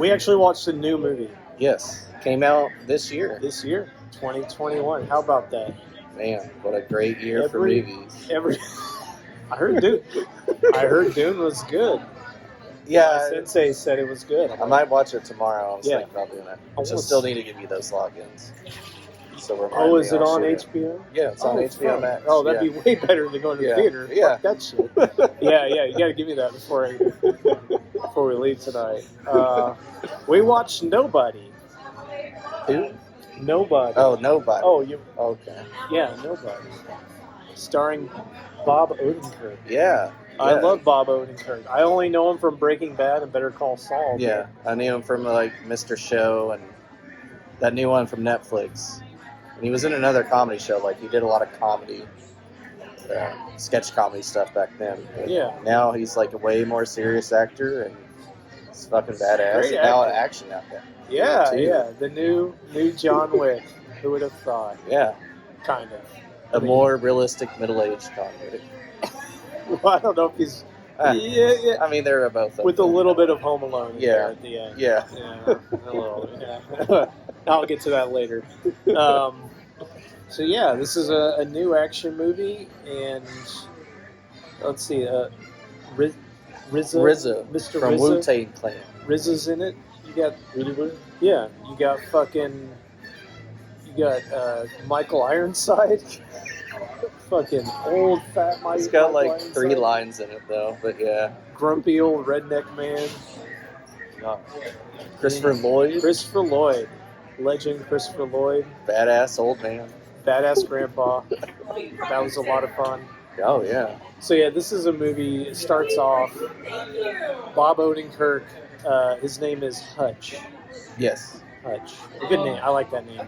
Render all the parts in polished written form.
We actually watched a new movie. Yes. Came out this year. 2021. How about that? Man, what a great year for movies. I heard Dune was good. Yeah. My sensei said it was good. I might watch it tomorrow. I was thinking about doing it. I still need to give you those logins. So is it on HBO? Yeah, it's on HBO Max. Oh, that'd be way better than going to the theater. Yeah. Fuck that shit. yeah, you got to give me that before we leave tonight. We watched Nobody. Who? Nobody. Oh, Nobody. Oh, you. Okay. Yeah, Nobody. Starring Bob Odenkirk. Yeah. I love Bob Odenkirk. I only know him from Breaking Bad and Better Call Saul. Yeah, I knew him from like Mr. Show and that new one from Netflix. And he was in another comedy show. Like he did a lot of comedy, sketch comedy stuff back then. But now he's like a way more serious actor and he's fucking badass. And now an action out there. Yeah. The new John Wick. Who would have thought? Yeah. Kind of. A more realistic middle-aged John Wick. Well, I don't know if he's... yeah. I mean, they're both... With a little bit of Home Alone there at the end. Yeah. A little, yeah. I'll get to that later. So, yeah, this is a new action movie, and let's see, RZA. Mr. From RZA. Wu-Tang Clan. RZA's in it. You got... Yeah, you got Michael Ironside. Fucking old fat Michael. He's got like Ironside. 3 lines in it though, but yeah. Grumpy old redneck man. Christopher Lloyd. Legend Christopher Lloyd. Badass old man. Badass grandpa. That was a lot of fun. Oh yeah. So yeah, this is a movie. It starts off. Bob Odenkirk. His name is Hutch. Yes. Hutch. A good name. I like that name.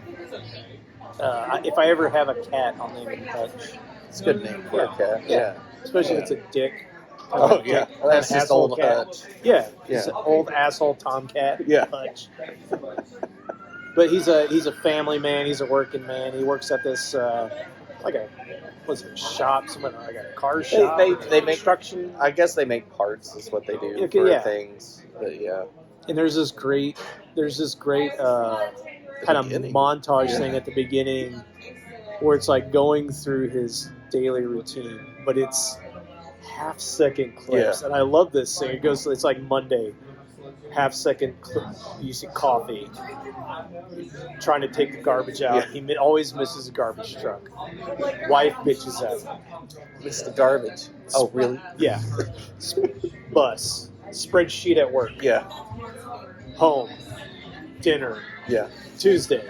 If I ever have a cat, I'll name it Hutch. It's a good name for a cat. Yeah. Especially if it's a dick. Oh yeah. That's just old cat. Hutch. Yeah. He's an old asshole tomcat. Yeah. Hutch. But he's a family man. He's a working man. He works at this shop? Like a car shop. They make construction. I guess they make parts. Is what they do for things. But yeah. And there's this great kind of montage thing at the beginning where it's like going through his daily routine, but it's half-second clips. And I love this thing. It's like Monday, half-second clip. You see coffee, trying to take the garbage out. Yeah. He always misses a garbage truck. Wife bitches at him. It's the garbage. Oh, really? Yeah. Bus. Spreadsheet at work. Yeah. Home. Dinner. Yeah. Tuesday.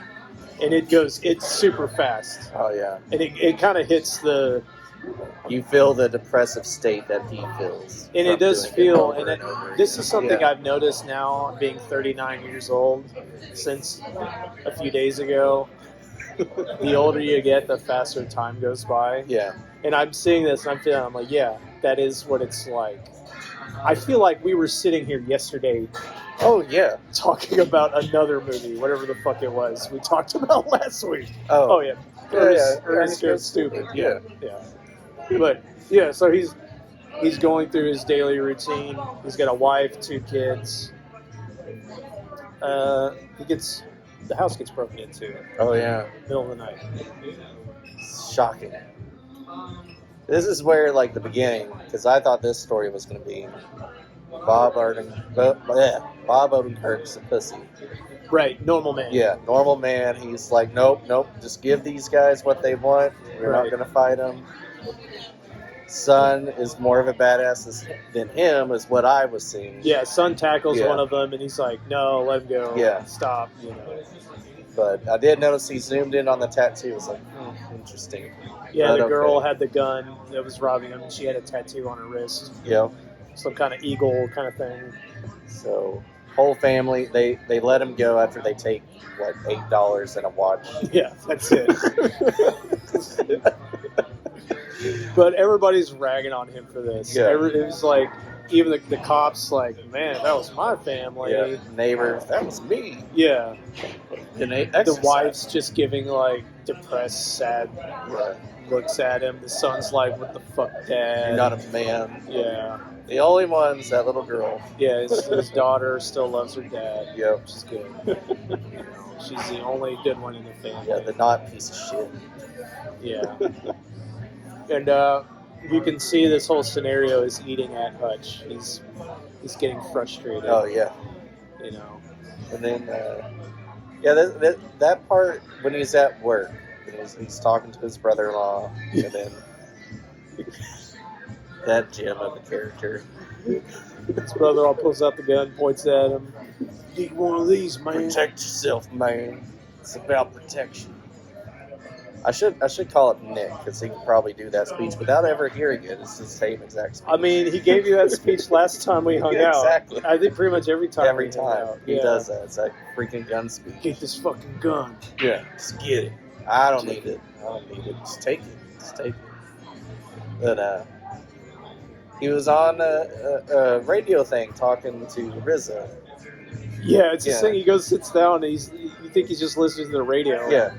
And it's super fast. Oh, yeah. And it kind of hits the... You feel the depressive state that he feels. And it does feel... And this is something Yeah. I've noticed now, being 39 years old, since a few days ago. The older you get, the faster time goes by. Yeah. And I'm seeing this, and I'm like, yeah, that is what it's like. I feel like we were sitting here yesterday... Oh, yeah. Talking about another movie, whatever the fuck it was we talked about last week. Oh, yeah. Ernest Goes Stupid. Yeah. But, yeah, so he's going through his daily routine. He's got a wife, 2 kids. The house gets broken into. Oh, yeah. Middle of the night. Shocking. This is where, like, the beginning, because I thought this story was going to be Bob Odenkirk's a pussy. Right, normal man. Yeah, normal man. He's like, nope, just give these guys what they want. We're not going to fight them. Son is more of a badass than him, is what I was seeing. Yeah, son tackles one of them, and he's like, no, let him go. Yeah. Stop, But I did notice he zoomed in on the tattoo. It was like, interesting. Yeah, but the girl had the gun that was robbing him, and she had a tattoo on her wrist. Yeah. Some kind of eagle kind of thing. So, whole family, they let him go after they take, $8 and a watch. Yeah, that's it. But everybody's ragging on him for this. Yeah. It was like, even the cops, like, man, that was my family. Yeah. Neighbors, that was me. Yeah. The wife's just giving, like, depressed, sad Right. looks at him. The son's like, what the fuck, Dad? You're not a man. Yeah. The only one's that little girl. Yeah, his daughter still loves her dad. Yep. Which is good. You know, she's the only good one in the family. Yeah, the not piece of shit. Yeah. And you can see this whole scenario is eating at Hutch. He's getting frustrated. Oh, yeah. You know. And then, that part when he's at work, he's talking to his brother-in-law, and then that gem of a character. His brother-in-law pulls out the gun, points at him. Need one of these, man. Protect yourself, man. It's about protection. I should call it Nick, because he could probably do that speech without ever hearing it. It's the same exact speech. I mean, he gave you that speech last time we hung out. Exactly. I think pretty much every time. Every time he does that. It's like freaking gun speech. Get this fucking gun. Yeah, just get it. I don't need it. Just take it. Just take it. But he was on a radio thing talking to RZA. Yeah, it's this thing. He goes, sits down, and you think he's just listening to the radio. Yeah,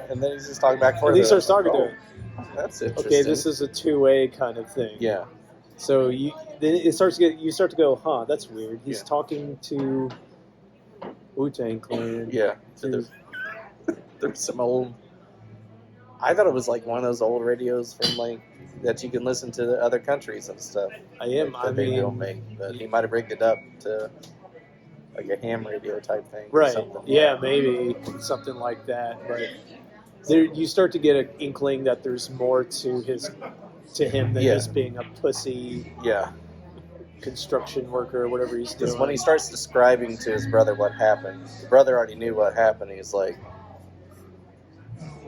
and then he's just talking back for. And he starts talking to him. That's interesting. Okay, this is a two-way kind of thing. Yeah. So you start to go, huh? That's weird. He's talking to Wu-Tang Clan. Yeah. There's some old. I thought it was like one of those old radios from like that you can listen to the other countries and stuff. I mean, make, but he might have rigged it up to like a ham radio type thing. Right. Or something. Yeah, maybe something like that. But there, you start to get an inkling that there's more to him than just being a pussy. Yeah. Construction worker or whatever he's doing. Because when he starts describing to his brother what happened, the brother already knew what happened. He's like,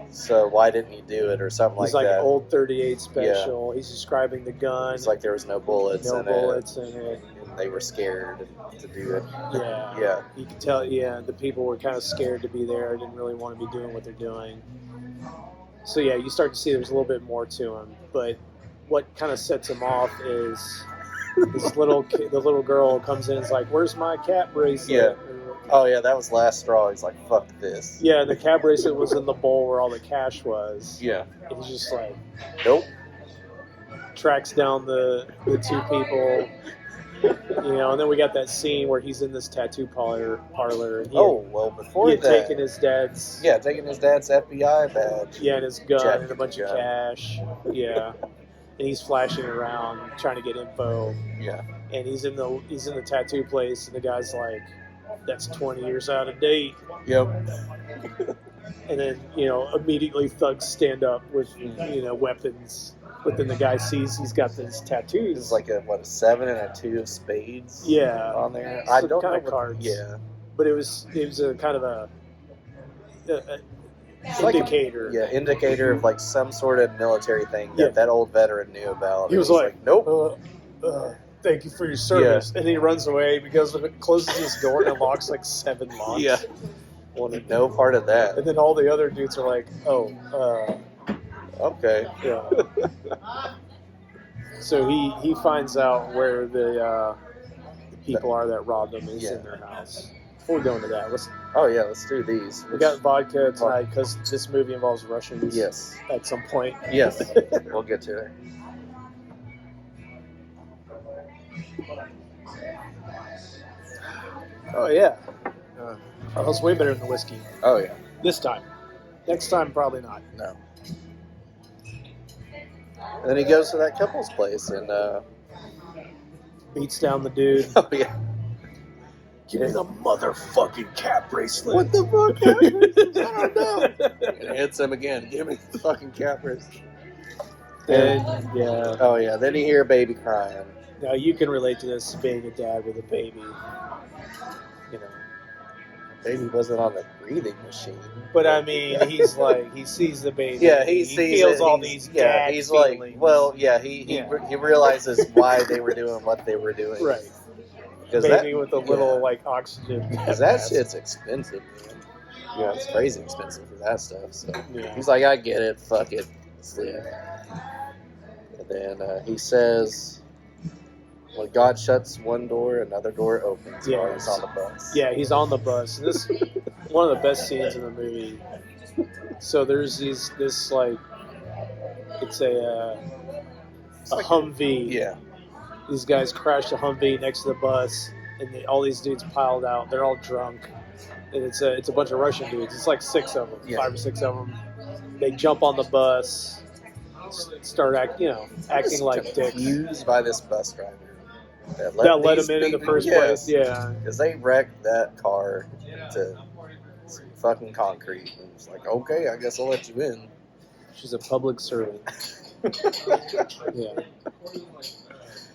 so why didn't you do it or something like that? He's like old 38 special. Yeah. He's describing the gun. It's like there was no bullets in it. And they were scared to do it. Yeah. Yeah. You could tell, the people were kind of scared to be there. Didn't really want to be doing what they're doing. So, yeah, you start to see there's a little bit more to him. But what kind of sets him off is the little girl comes in and is like, where's my cat bracelet? Yeah. Oh, yeah, that was last straw. He's like, fuck this. Yeah, and the cat bracelet was in the bowl where all the cash was. Yeah. And he's just like, nope. Tracks down the two people. And then we got that scene where he's in this tattoo parlor. And before he had taken his dad's... Yeah, taking his dad's FBI badge. Yeah, and his gun and a bunch of cash. Yeah. And he's flashing around trying to get info. Yeah. And he's in the tattoo place, and the guy's like, that's 20 years out of date. Yep. And then, immediately thugs stand up with, weapons. But then the guy sees he's got these tattoos. It's like a 7 and a 2 of spades. Yeah. On there. I don't know cards. Yeah. But it was a kind of a indicator. Indicator of like some sort of military thing that old veteran knew about. He was like, nope. Thank you for your service. Yeah. And he runs away because it closes his door and it locks like 7 locks. Yeah. Wanted no part of that. And then all the other dudes are like, okay. Yeah. So he finds out where the people are that robbed him is in their house. Before we go into that, let's do these. We got vodka tonight because this movie involves Russians. Yes. At some point. Yes. We'll get to it. Oh yeah. That's way better than the whiskey. Oh yeah. This time. Next time, probably not. No. And then he goes to that couple's place and beats down the dude. Oh yeah. Give me the motherfucking cat bracelet. What the fuck? Cat bracelet? I don't know. And hits him again. Give me the fucking cat bracelet. Yeah. Oh yeah. Then you hear a baby crying. Now you can relate to this being a dad with a baby. Baby wasn't on the breathing machine. But I mean, he's like, he sees the baby. Yeah, he feels all these gag he's feelings. like, he realizes why they were doing what they were doing. Right. Baby with a little oxygen. Because that shit's expensive, man. Yeah, it's crazy expensive for that stuff. So he's like, I get it. Fuck it. Sleep. And then he says, when God shuts one door, another door opens while he's on the bus. Yeah, he's on the bus. And this one of the best scenes in the movie. So there's this like, it's a Humvee. Yeah. These guys crashed a Humvee next to the bus, and all these dudes piled out. They're all drunk, and it's a bunch of Russian dudes. It's like 6 of them, 5 or 6 of them. They jump on the bus, start acting like dicks. Confused by this bus driver That let him in the first place. Yeah, because they wrecked that car to some fucking concrete. And it's like, okay, I guess I'll let you in. She's a public servant. Yeah.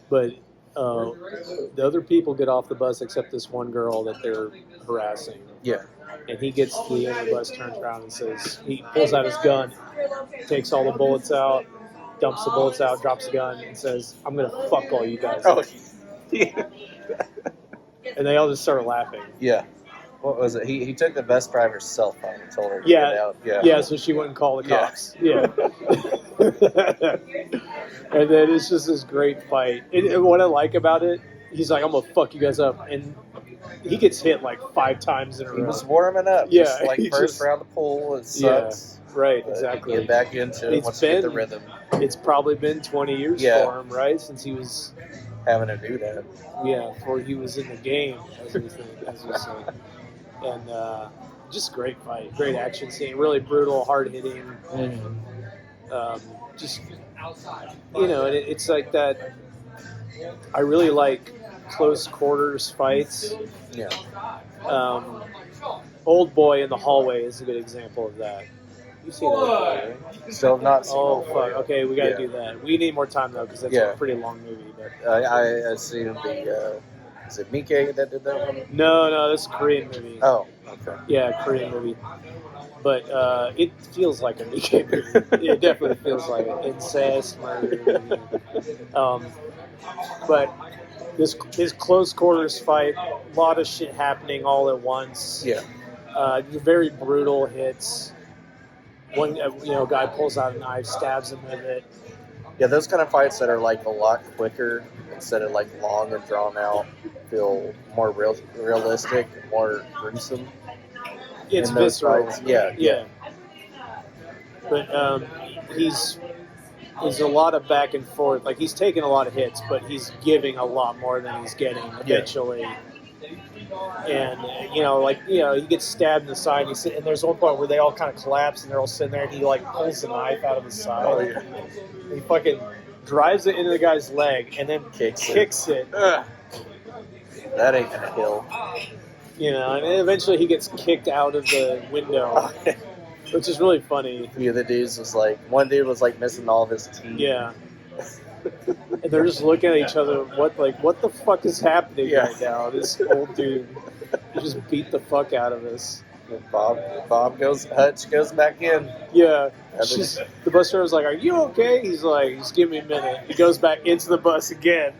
But the other people get off the bus except this one girl that they're harassing. Yeah. And he gets to the end of the bus, turns around and says, he pulls out his gun, takes all the bullets out, dumps the bullets out, drops the gun, and says, I'm going to fuck all you guys. Oh, yeah. And they all just started laughing. Yeah. What was it? He took the bus driver's cell phone and told her to Yeah. get out. Yeah. Yeah, so she wouldn't call the cops. Yeah. And then it's just this great fight. And what I like about it, he's like, I'm going to fuck you guys up. And he gets hit like 5 times in a row. He was warming up. Yeah. Just like first round of pull, it sucks. Yeah, right, But exactly. Get back into it once you get the rhythm. It's probably been 20 years for him, right? Since he was having to do that. Yeah, before he was in the game, as we say. And just great fight, great action scene, really brutal, hard hitting. Just and it's like that. I really like close quarters fights. Yeah. Old Boy in the Hallway is a good example of that. You've seen Old Boy, right? Still not seen Oh Old Boy. fuck! Okay, we got to do that. We need more time though because that's a pretty long movie. But I seen the. Is it Mike that did that one? no, that's a Korean movie. Oh, okay. Yeah, Korean movie. But it feels like a Mike movie. It definitely feels like it. Incest, murder. But his close quarters fight, a lot of shit happening all at once. Yeah. Very brutal hits. One guy pulls out a knife, stabs him with it. Yeah, those kind of fights that are like a lot quicker instead of like long and drawn out feel more realistic, more gruesome. It's visceral. Fights. Yeah. But there's a lot of back and forth. Like he's taking a lot of hits, but he's giving a lot more than he's getting eventually. And he gets stabbed in the side. And there's one point where they all kind of collapse and they're all sitting there, and he like pulls the knife out of his side. Oh, yeah. And he fucking drives it into the guy's leg and then kicks it. Ugh. That ain't gonna kill. And then eventually he gets kicked out of the window, which is really funny. The other dudes was like, one dude was like missing all of his teeth. Yeah. And they're just looking at each other. What the fuck is happening right now? This old dude just beat the fuck out of us. And Hutch goes back in. Yeah. The bus driver's like, "Are you okay?" He's like, "Just give me a minute." He goes back into the bus again.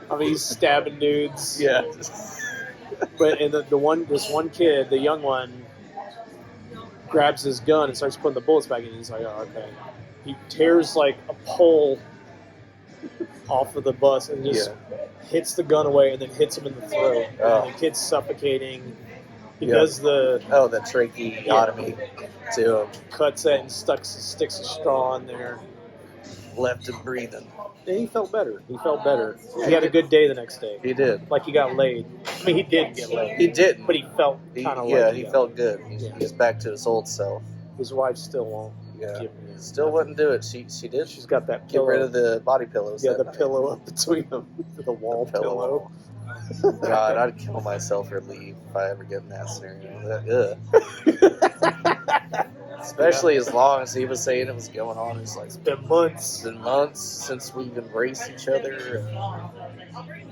I mean, he's stabbing dudes. Yeah. But this one kid, the young one, grabs his gun and starts putting the bullets back in. He's like, "Oh, okay." He tears like a pole off of the bus and just hits the gun away and then hits him in the throat. Oh. And the kid's suffocating. He does the tracheotomy to him. Cuts it and sticks a straw in there. Left him breathing. And he felt better. He had a good day the next day. He did. Like he got laid. I mean, he didn't get laid. He didn't. But he felt kind of he felt good. He's back to his old self. His wife still won't. Yeah. Still wouldn't do it. She did. She's got that Get pillow. rid of the body pillows. Yeah, the pillow up between them. The wall pillow. God, I'd kill myself or leave if I ever get in that scenario. Especially as long as he was saying it was going on. It's like, it's been months. It's been months since we've embraced each other.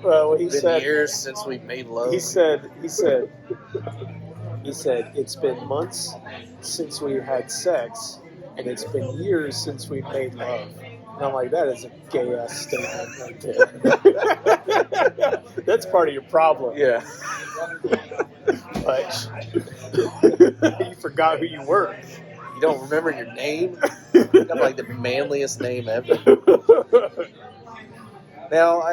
Well, he it's been years since we've made love. He said, it's been months since we had sex, and it's been years since we made love. And I'm like, that is a gay ass statement right there. That's part of your problem. Yeah. But you forgot who you were. You don't remember your name? You got like the manliest name ever. Now,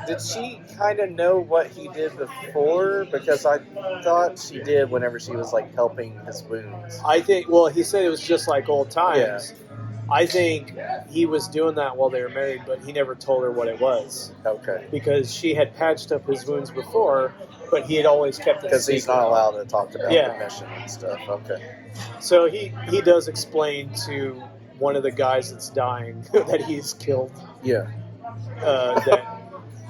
did she kind of know what he did before? Because I thought she did whenever she was like helping his wounds. I think. Well, he said it was just like old times. Yeah. I think he was doing that while they were married, but he never told her what it was. Okay. Because she had patched up his wounds before, but he had always kept it because secret. he's not allowed to talk about the mission and stuff. Okay. So he does explain to one of the guys that's dying that he's killed. Yeah. That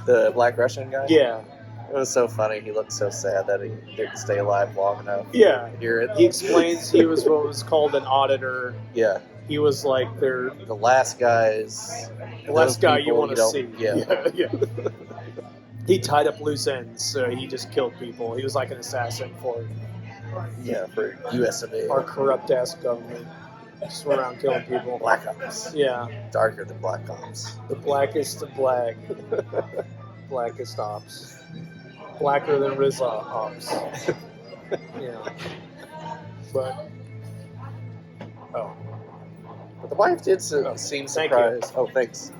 the Black Russian guy? Yeah. It was so funny. He looked so sad that he didn't stay alive long enough. Yeah. To hear it. He explains he was what was called an auditor. Yeah. He was like the last guys. The last guy you want to see. Yeah. Yeah. He tied up loose ends, so he just killed people. He was like an assassin for US of A. Our corrupt ass government. Just went around killing people. Black Ops. Yeah. Darker than Black Ops. The blackest of black. Blackest ops. Blacker than Rizla ops. Yeah. But the wife did seem surprised. Oh, thanks.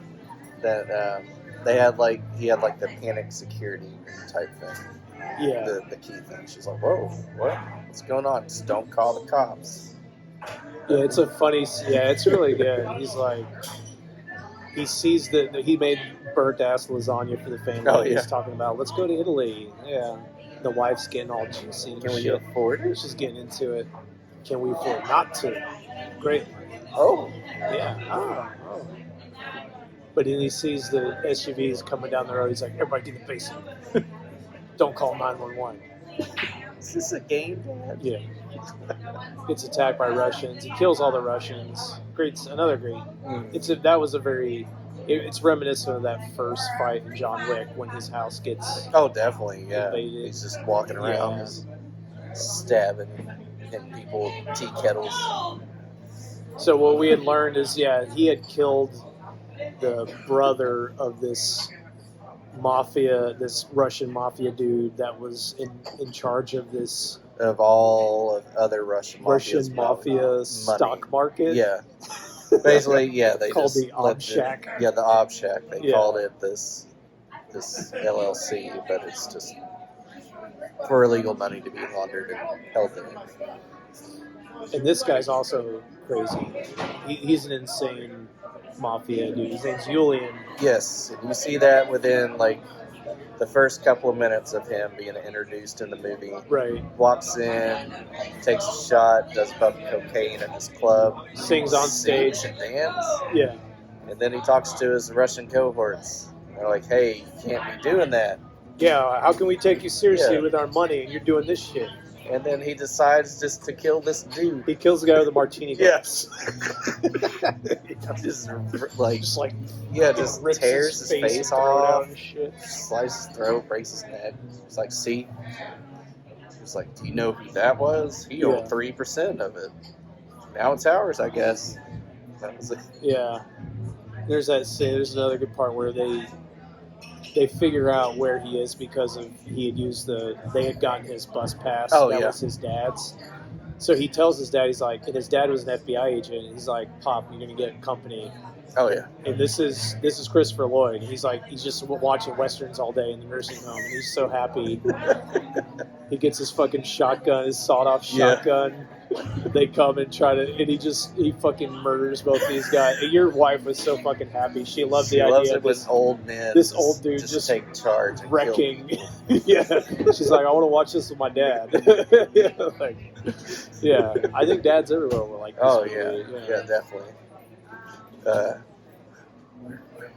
That he had like the panic security type thing. Yeah. The key thing. She's like, whoa, what? What's going on? Just don't call the cops. Yeah, it's a funny. Yeah, it's really good. He's like, he sees that he made burnt ass lasagna for the family. Oh, yeah. He's talking about, let's go to Italy. Yeah. The wife's getting all juicy. Can we afford it? She's getting into it. Can we afford not to? Great. Oh. Yeah. Oh. But then he sees the SUVs coming down the road. He's like, everybody get in the basement. Don't call 911. Is this a game, Dad? Yeah. Gets attacked by Russians. He kills all the Russians. Another great. That was a very. It's reminiscent of that first fight in John Wick when his house gets. Oh, definitely, yeah. invaded. He's just walking around, just stabbing and people with tea kettles. So what we had learned is, he had killed the brother of this Russian mafia dude that was in charge of this. Of all of other Russian mafia stock market. Yeah. Basically, they called just the Ob Shack. The Ob Shack. They called it this LLC, but it's just for illegal money to be laundered and held in it. And this guy's also crazy. He's an insane mafia dude. His name's Julian. Yes, and you see that within the first couple of minutes of him being introduced in the movie. Right. Walks in, takes a shot, does fucking cocaine at this club. Sings on stage. And dance. Yeah. And then he talks to his Russian cohorts. They're like, hey, you can't be doing that. Yeah, how can we take you seriously with our money and you're doing this shit? And then he decides just to kill this dude. He kills the guy with the martini glass. Just tears his face off, slices his throat, breaks his neck. It's like, see? It's like, do you know who that was? He owned 3% of it. Now it's ours, I guess. That was it. Yeah. There's another good part where they figure out where he is because they had gotten his bus pass. Was his dad's. So he tells his dad, and his dad was an FBI agent. He's like, Pop, you're gonna get company. Oh yeah. And this is Christopher Lloyd. He's just watching westerns all day in the nursing home, and he's so happy. He gets his fucking shotgun, his sawed-off shotgun. They come and he fucking murders both these guys. And your wife was so fucking happy. She loved the idea of this old man. This old dude just take charge, and wrecking. Yeah, she's like, I want to watch this with my dad. I think dads everywhere were like this. Oh yeah, definitely. Where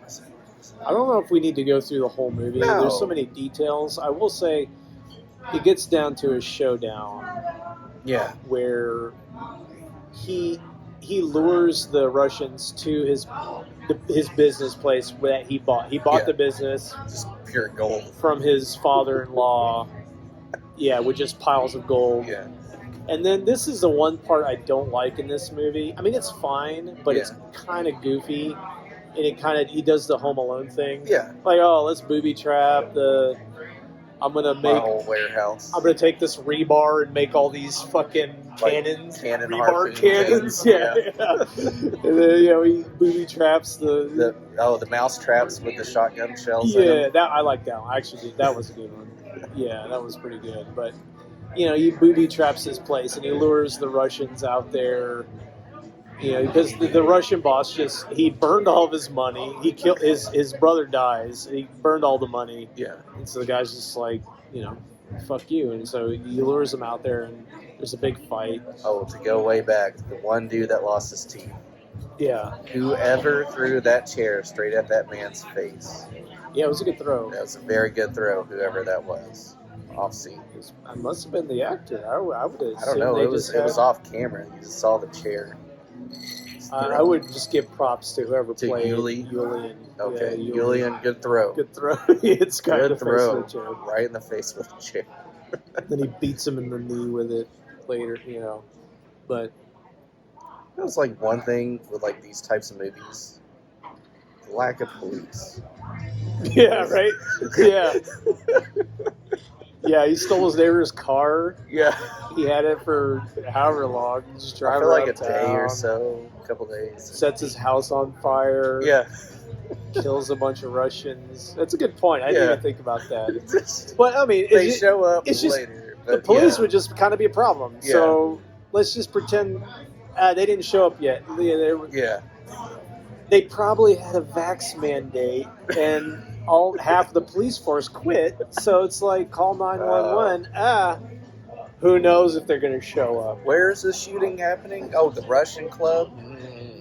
was it? I don't know if we need to go through the whole movie. No. There's so many details. I will say, it gets down to a showdown. Yeah. Where he lures the Russians to his business place that he bought. He bought the business, just pure gold, from his father-in-law. With just piles of gold. Yeah. And then this is the one part I don't like in this movie. I mean, it's fine, but it's kind of goofy, and he does the Home Alone thing. Yeah. Like, let's booby trap the I'm gonna My make. whole warehouse. I'm gonna take this rebar and make all these fucking cannons, cannon rebar harpoon cannons. things. Yeah. And then he booby traps the mouse traps with the shotgun shells. in yeah. them. That I like that one. I actually did. That was a good one. Yeah, that was pretty good. But he booby traps his place and he lures the Russians out there. Because the Russian boss he burned all of his money. He killed his brother dies. He burned all the money. Yeah. And so the guy's just like, fuck you. And so he lures him out there and there's a big fight. Oh, to go way back, the one dude that lost his teeth. Yeah. Whoever threw that chair straight at that man's face. Yeah, it was a good throw. That was a very good throw, whoever that was. Off scene. It must have been the actor. I would assume I don't know. It was off camera. You just saw the chair. I would just give props to whoever played Yulian. Okay, yeah, Yulian, good throw. Good throw. It's kind Good of throw. Right in the face with the chair. Then he beats him in the knee with it later, But it was like one thing with like these types of movies. The lack of police. yeah, right? Yeah. Yeah, he stole his neighbor's car. Yeah. He had it for however long. Just I driving feel like around a day or town, so, a couple days. Sets his house on fire. Yeah. Kills a bunch of Russians. That's a good point. I didn't even think about that. But I mean, they show up it's just, later. The police would just kind of be a problem. Yeah. So let's just pretend they didn't show up yet. They probably had a vax mandate and half the police force quit. So it's like call 911. Who knows if they're going to show up? Where is the shooting happening? Oh, the Russian club.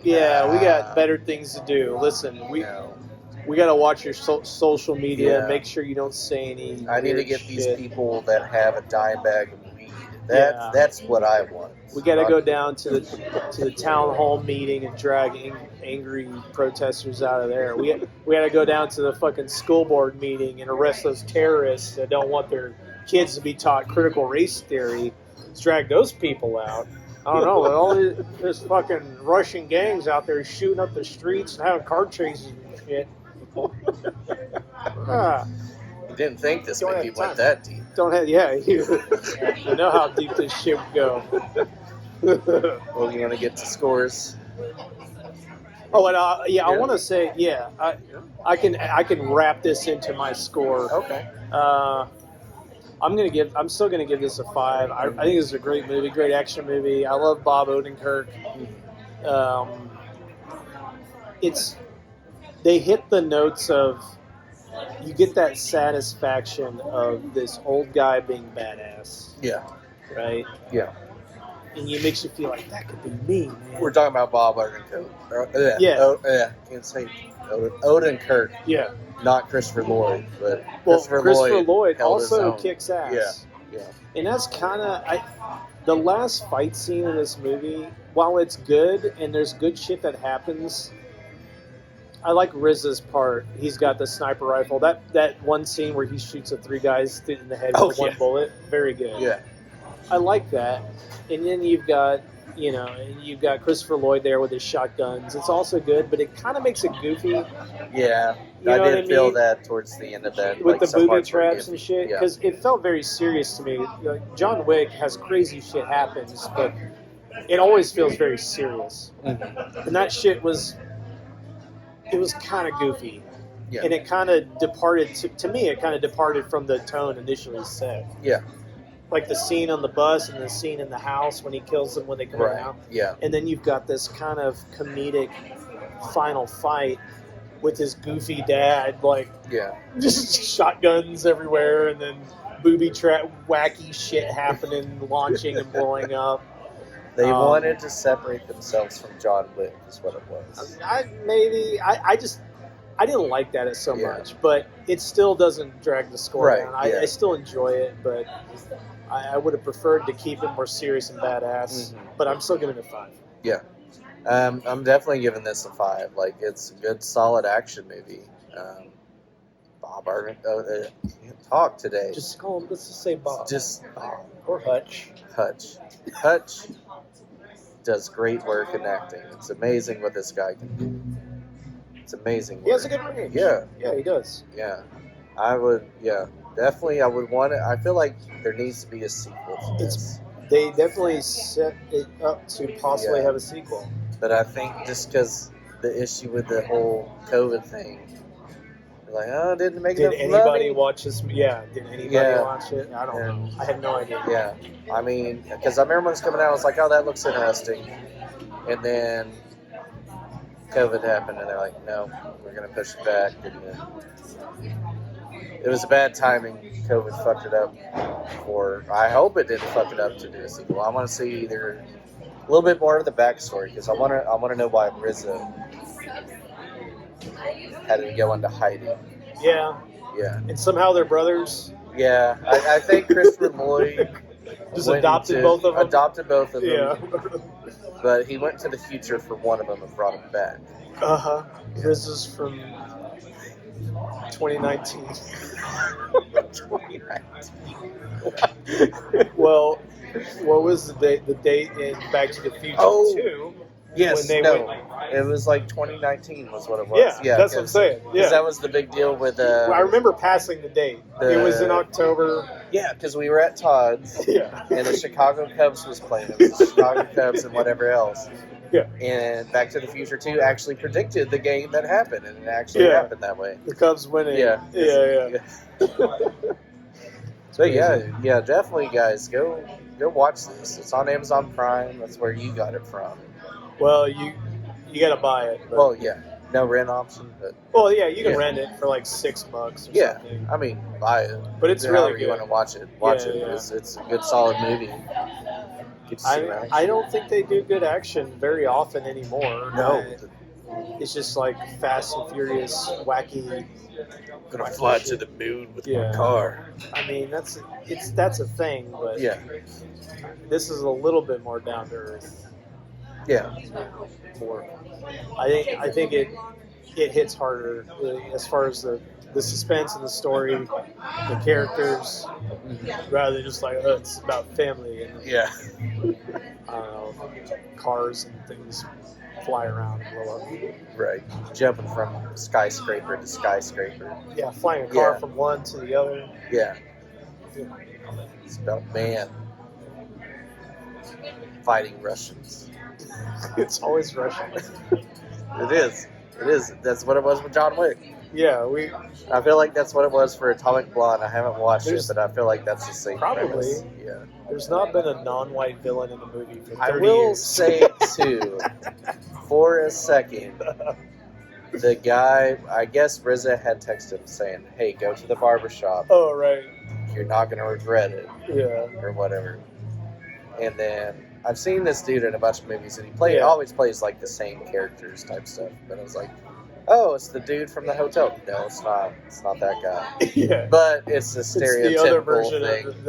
Yeah, we got better things to do. Listen, we got to watch your social media. Yeah. Make sure you don't say any. I need to get these shit. people that have a dime bag of weed. That's what I want. We got to go down to the town hall meeting and drag angry protesters out of there. We got to go down to the fucking school board meeting and arrest those terrorists that don't want their kids to be taught critical race theory. Let's drag those people out. I don't know. All this fucking Russian gangs out there shooting up the streets and having car chases and shit. You didn't think this movie went that deep. You know how deep this shit would go. Well, you want to get to scores? Oh, and I want to say, I can wrap this into my score. Okay. I'm still gonna give this a 5. I think this is a great movie, great action movie. I love Bob Odenkirk. They hit the notes of, you get that satisfaction of this old guy being badass. Yeah. Right? Yeah. And it makes you feel like that could be me, man. We're talking about Bob Odenkirk. Yeah. Can't say Odenkirk. Yeah. Not Christopher Lloyd, but Christopher Lloyd also his own. kicks ass. Yeah. And that's kind of the last fight scene in this movie. While it's good and there's good shit that happens, I like RZA's part. He's got the sniper rifle. That one scene where he shoots the 3 guys in the head with one bullet, very good. Yeah. I like that. And then you've got Christopher Lloyd there with his shotguns. It's also good, but it kind of makes it goofy. Yeah, I did feel that towards the end of that. With the some booby parts were traps and shit, Yeah. because it felt very serious to me. Like, John Wick has crazy shit happens, but it always feels very serious. Mhm. And that shit was kind of goofy. Yeah. And it kind of departed, to me, it kind of departed from the tone initially set. Yeah. Like the scene on the bus and the scene in the house when he kills them when they come out. Yeah. And then you've got this kind of comedic final fight with his goofy dad, like just shotguns everywhere, and then booby trap, wacky shit happening, launching and blowing up. They wanted to separate themselves from John Wick, is what it was. I didn't like that so much, but it still doesn't drag the score down. I still enjoy it, but I would have preferred to keep it more serious and badass. Mm-hmm. But I'm still giving it a 5. Yeah. I'm definitely giving this a 5. Like, it's a good, solid action movie. Bob Odenkirk can't talk today. Just call him. Let's just say Bob. Just Bob or Hutch. Hutch does great work in acting. It's amazing what this guy can do. It's amazing. He has a good range. Yeah. Yeah, he does. Yeah. I would. Yeah. definitely, I would want it. I feel like there needs to be a sequel to this. They definitely set it up to possibly have a sequel. But I think just because the issue with the whole COVID thing, like, oh, didn't make Did enough anybody money. watch this? Yeah, did anybody watch it? I don't know. I have no idea. Yeah, I mean, because I remember when it was coming out, I was like, oh, that looks interesting. And then COVID happened, and they're like, no, we're going to push it back. And it was a bad timing. COVID fucked it up. I hope it didn't fuck it up to do a sequel. I want to see either a little bit more of the backstory, because I want to know why RZA had to go into hiding. Yeah. Yeah. And somehow they're brothers. Yeah. I think Christopher Lloyd just adopted both of them. Adopted both of them. Yeah. But he went to the future for one of them and brought him back. Uh-huh. RZA's from 2019. 2019. Well, what was the date? The date in Back to the Future 2? Yes, when they no. went, It was like 2019 was what it was. Yeah, that's what I'm saying. Yeah, because that was the big deal with. I remember passing the date. It was in October. Yeah, because we were at Todd's. Yeah. And the Chicago Cubs was playing. It was the Chicago Cubs and whatever else. Yeah. And Back to the Future 2 actually predicted the game that happened, and it actually happened that way. The Cubs winning. Yeah. Yeah. So yeah, definitely, guys, go watch this. It's on Amazon Prime. That's where you got it from. Well, you got to buy it. But, Well, yeah, no rent option, but well, yeah, you can rent it for like $6 or something. I mean, buy it. But it's However really good. you want to watch it. Watch it. Yeah. It's a good, solid movie. Get to see some action. I don't think they do good action very often anymore. No. It's just like Fast and Furious, wacky. I'm gonna fly to the moon with my car. I mean, that's a thing, but this is a little bit more down to earth. Yeah. More. I think it hits harder as far as the suspense and the story, the characters, rather than just like, oh, it's about family and cars and things fly around and blow up. Right. Jumping from skyscraper to skyscraper. Yeah, flying a car from one to the other. Yeah. It's about man fighting Russians. It's always Russian. It is. That's what it was with John Wick. Yeah, I feel like that's what it was for Atomic Blonde. I haven't watched it, but I feel like that's the same premise. Yeah. There's not been a non-white villain in a movie for 30 years. I will say, too, for a second, the guy, I guess RZA had texted him saying, hey, go to the barbershop. Oh, right. You're not going to regret it. Yeah. Or whatever. And then I've seen this dude in a bunch of movies, and he always plays like the same characters type stuff. But I was like, oh, it's the dude from the hotel. No, it's not. It's not that guy. Yeah. But it's a stereotypical the other version thing. Of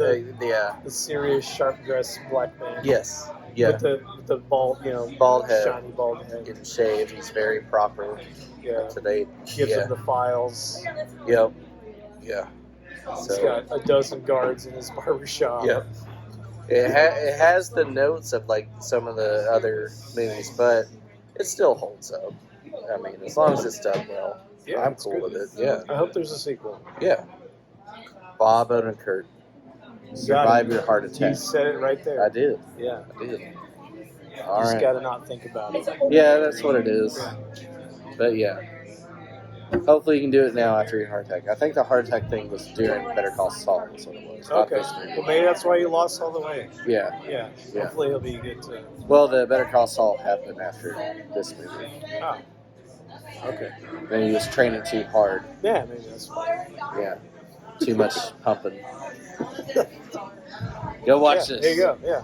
the serious, sharp-dressed black man. Yes. Yeah. With the bald, bald head, shiny bald head, getting shaved. He's very proper. Yeah. Today. Gives him the files. Yep. Yeah. He's got a dozen guards in his barbershop. Yeah. It has the notes of like some of the other movies, but it still holds up. I mean, as long as it's done well, I'm cool with it. Yeah. I hope there's a sequel. Yeah. Bob Odenkirk. Survive your heart attack. You said it right there. I did. Yeah. I did. All right. Just got to not think about it. Yeah, that's what it is. But yeah. Hopefully you can do it now after your heart attack. I think the heart attack thing was during Better Call Saul. That's what it was. Okay. Well, maybe that's why you lost all the weight. Yeah. Yeah. Hopefully he'll be good too. Well, the Better Call Saul happened after this movie. Oh. Okay. Then he was training too hard. Yeah, maybe that's fine. Yeah. Too much pumping. Go watch this. There you go. Yeah.